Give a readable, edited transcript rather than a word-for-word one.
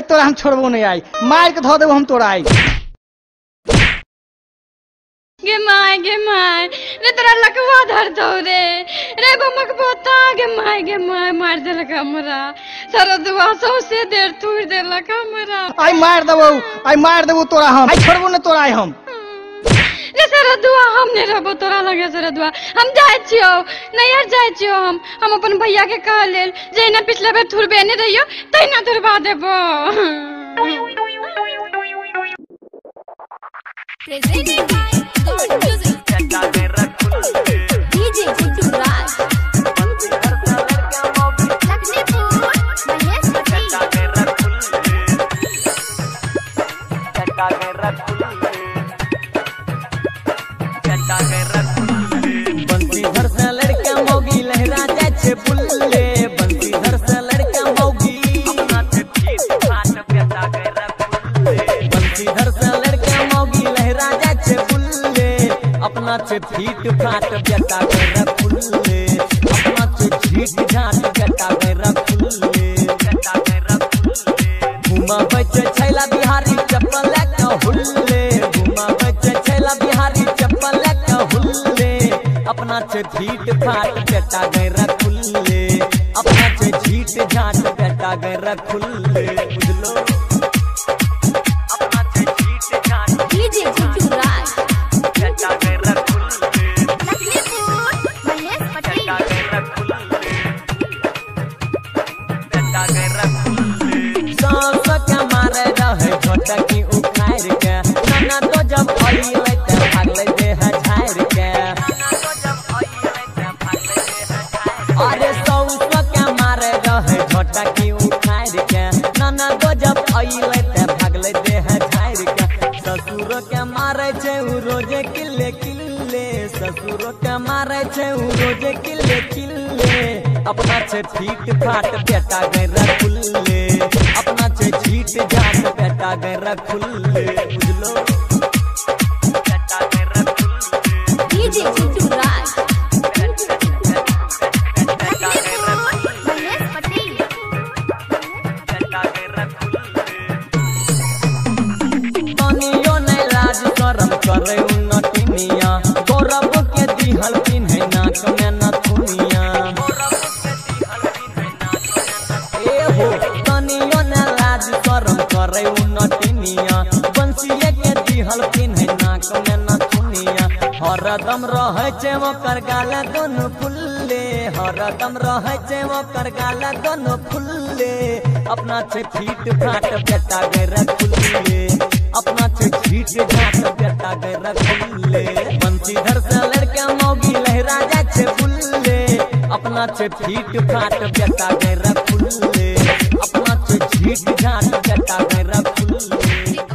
तोरा हम छोड़बो नहीं आई, मार के धो देबो हम तोरा आई। गे माय रे तोरा लकवा धर दो रे बमक बोता गे माय मार देलक हमरा सारा दुआ सौसे देर तोड़ देलक हमरा। आई मार देबो तोरा हम, आई छोड़बो न तोरा आई हम। रे सारा दुआ हम नहीं रहबो तोरा लगे सारा दुआ हम जाय छियो नैहर जाय छियो हम अपन भैया के कह लेल जैना पिछले बेर थुरबे नहीं रहियो तैना थुरबा देबो। Presented by God Music. DJ Guddu Raj. Lakshmipur, Mahesh बंसी घर से लड़का मौगी लहरा जाए छे बुल्ले, बंसी घर से लड़का मौगी बंसी घर से लड़का मौगी लहरा जाए छे बुल्ले, अपना छे फीट फाट बेटा के रखुल्ले, अपना छे झीट झाट बेटा के रखुल्ले, घुमा बच्चे छैला बिहारी चप्पल के हुल्ले, घुमा बच्चे छैला बिहारी चप्पल के हुल्ले, अपना छे झीट फाट बेटा गए रखुल्ले, अपना छे झीट झाट बेटा गए रखुल्ले, बुझलो अपना छे झीट झाट DJ Guddu Raj. बेटा गए रखुल्ले, Lakshmipur, Mahesh Patel. बेटा गए रखुल्ले, सांस के मारे रहे झटकी उखाड़ के, नाना तो जब आइले ते भागले देह झाड़ के, अरे सांस के मारे रहे झटकी उखाड़ के, नाना तो जब आइले ते भागले देह झाड़ के, ससुर के मारे छे उ रोजे किल्ले किल्ले, ससुर के मारे छे उ रोजे किल्ले किल्ले, अपना छे फीट फाट बेटा गए रखुल्ले, अपना छे झीट झाट बेटा गए रखुल्ले, बुझलो बेटा गए रखुल्ले, DJ Guddu Raj. Lakshmipur, Mahesh Patel. बेटा गए रखुल्ले, तनियो नहीं लाज शरम करे उन्नतिनिया, गौरव के दिहल पिन्हे नाक में नथुनिया, ए हो तनियो नहीं लाज शरम करे उन्नतिनिया, बंसिए के दिहल पिन्हे नाक में नथुनिया, हरदम रहे छे ओकर गाल दोनों फुल्ले, हरदम रहे छे ओकर गाल दोनों फुल्ले, अपना छे फीट फाट बेटा गए रखुल्ले, अपना छे झीट झाट बेटा गए रखुल्ले, बंसीधर से लड़के मौगी लहरा जाए छे बुल्ले, अपना छे फीट फाट बेटा गए रखुल्ले, अपना छे झीट झाट बेटा गए रखुल्ले।